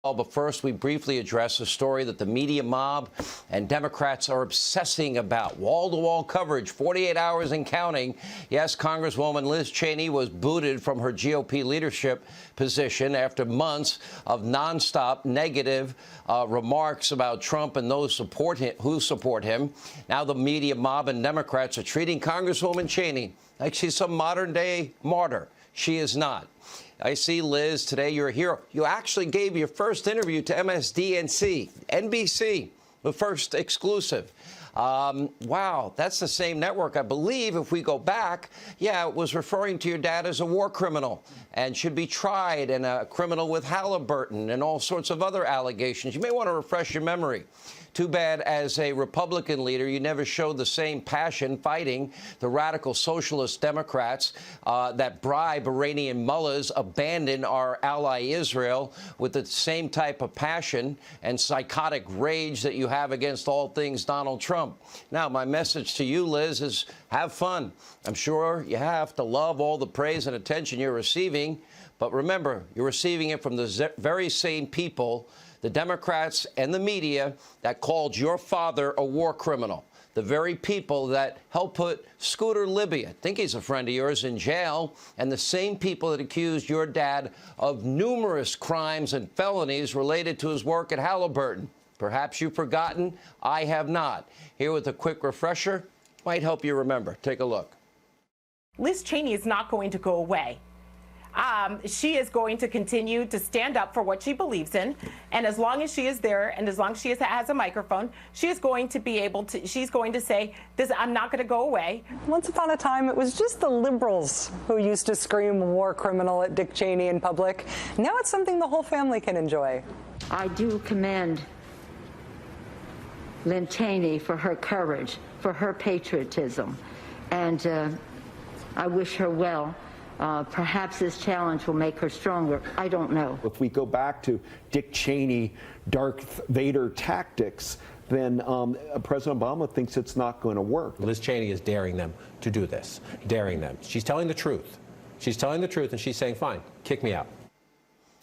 But first, we briefly address a story that the media mob and Democrats are obsessing about. Wall-to-wall coverage, 48 hours and counting. Yes, Congresswoman Liz Cheney was booted from her GOP leadership position after months of nonstop negative remarks about Trump and those who support him. Now the media mob and Democrats are treating Congresswoman Cheney like she's some modern-day martyr. She is not. I see, Liz, today you're a hero. You actually gave your first interview to MSDNC, NBC, the first exclusive. Wow, that's the same network, I believe, if we go back. Yeah, it was referring to your dad as a war criminal and should be tried, and a criminal with Halliburton and all sorts of other allegations. You may want to refresh your memory. Too bad, as a Republican leader, you never showed the same passion fighting the radical socialist Democrats that bribe Iranian mullahs, abandon our ally Israel with the same type of passion and psychotic rage that you have against all things Donald Trump. Now, my message to you, Liz, is have fun. I'm sure you have to love all the praise and attention you're receiving. But remember, you're receiving it from the very same people, the Democrats and the media, that called your father a war criminal. The very people that helped put Scooter Libby, I think he's a friend of yours, in jail, and the same people that accused your dad of numerous crimes and felonies related to his work at Halliburton. Perhaps you've forgotten. I have not. Here with a quick refresher might help you remember. Take a look. Liz Cheney is not going to go away. She is going to continue to stand up for what she believes in, and as long as she is there and as long as she has a microphone, she is going to be able to, she's going to say, "This, I'm not going to go away." Once upon a time, it was just the liberals who used to scream war criminal at Dick Cheney in public. Now it's something the whole family can enjoy. I do commend Lynn Cheney for her courage, for her patriotism, and I wish her well. Perhaps this challenge will make her stronger. I don't know. If we go back to Dick Cheney, Darth Vader tactics, then President Obama thinks it's not going to work. Liz Cheney is daring them to do this, daring them. She's telling the truth. She's telling the truth, and she's saying, fine, kick me out.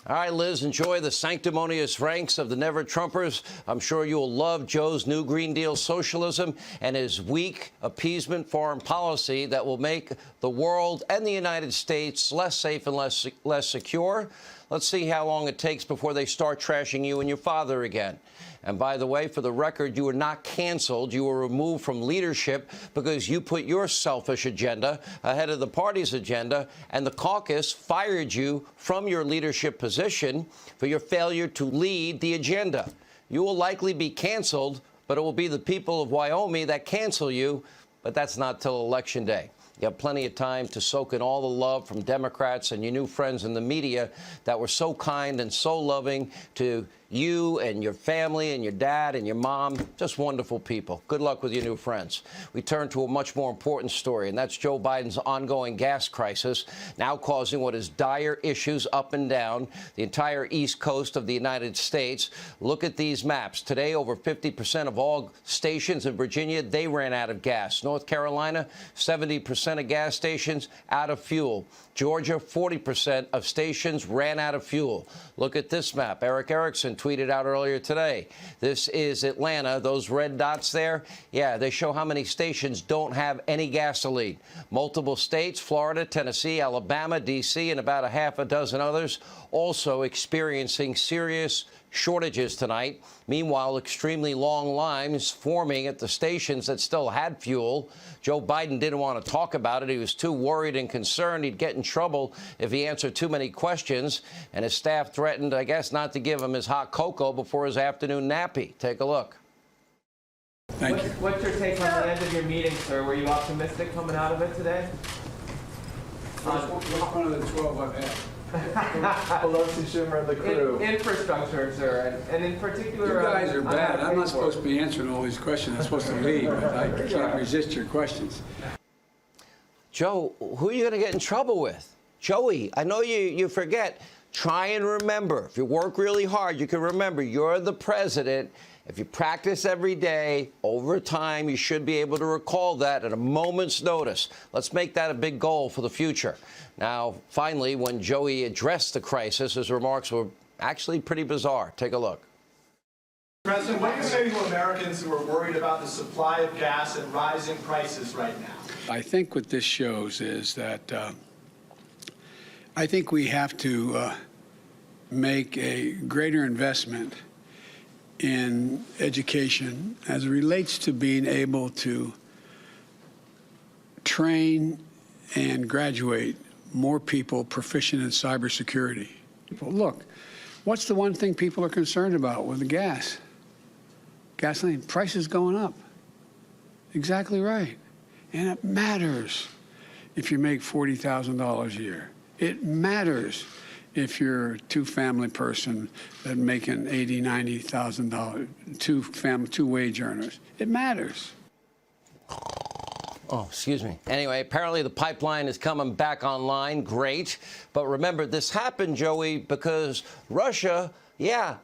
All right, Liz, enjoy the sanctimonious ranks of the Never-Trumpers. I'm sure you'll love Joe's new Green Deal socialism and his weak appeasement foreign policy that will make the world and the United States less safe and less secure. Let's see how long it takes before they start trashing you and your father again. And by the way, for the record, you were not canceled. You were removed from leadership because you put your selfish agenda ahead of the party's agenda, and the caucus fired you from your leadership position for your failure to lead the agenda. You will likely be canceled, but it will be the people of Wyoming that cancel you, but that's not till Election Day. You have plenty of time to soak in all the love from Democrats and your new friends in the media that were so kind and so loving to you and your family and your dad and your mom. Just wonderful people. Good luck with your new friends. We turn to a much more important story, and that's Joe Biden's ongoing gas crisis, now causing what is dire issues up and down the entire east coast of the United States. Look at these maps. Today, over 50% of all stations in Virginia, they ran out of gas. North Carolina, 70% of gas stations out of fuel. Georgia, 40% of stations ran out of fuel. Look at this map. Eric Erickson tweeted out earlier today. This is Atlanta. Those red dots there, yeah, they show how many stations don't have any gasoline. Multiple states, Florida, Tennessee, Alabama, D.C., and about a half a dozen others also experiencing serious shortages tonight. Meanwhile, extremely long lines forming at the stations that still had fuel. Joe Biden didn't want to talk about it. He was too worried and concerned he'd get in trouble if he answered too many questions. And his staff threatened, I guess, not to give him his hot cocoa before his afternoon nappy. Take a look. Thank you. What's your take on the end of your meeting, sir? Were you optimistic coming out of it today? Which one of the 12 I've had? Pelosi, Schumer, and the crew. Infrastructure, sir, and in particular... You guys are bad. I'm not supposed to be answering all these questions. I'm supposed to leave, but I can't resist your questions. Joe, who are you going to get in trouble with? Joey, I know you forget. Try and remember. If you work really hard, you can remember you're the president. If you practice every day, over time, you should be able to recall that at a moment's notice. Let's make that a big goal for the future. Now, finally, when Joey addressed the crisis, his remarks were Actually, pretty bizarre. Take a look. President, what do you say to Americans who are worried about the supply of gas and rising prices right now? I think what this shows is that I think we have to make a greater investment in education as it relates to being able to train and graduate more people proficient in cybersecurity. Look, what's the one thing people are concerned about with the gas? Gasoline prices going up. Exactly right. And it matters if you make $40,000 a year. It matters if you're a two-family person that making $80,000, $90,000, two wage earners. It matters. Oh, excuse me. Anyway, apparently the pipeline is coming back online. Great. But remember, this happened, Joey, because Russia,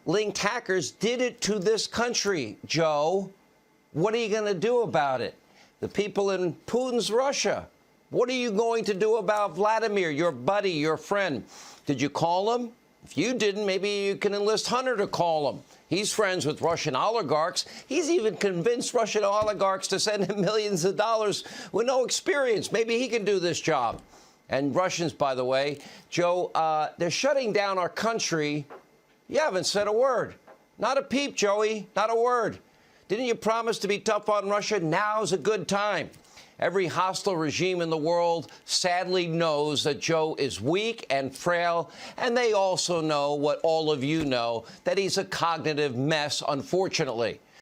linked hackers did it to this country, Joe. What are you going to do about it? The people in Putin's Russia. What are you going to do about Vladimir, your buddy, your friend? Did you call him? If you didn't, maybe you can enlist Hunter to call him. He's friends with Russian oligarchs. He's even convinced Russian oligarchs to send him millions of dollars with no experience. Maybe he can do this job. And Russians, by the way, Joe, they're shutting down our country. You haven't said a word. Not a peep, Joey. Not a word. Didn't you promise to be tough on Russia? Now's a good time. Every hostile regime in the world sadly knows that Joe is weak and frail, and they also know what all of you know, that he's a cognitive mess, unfortunately.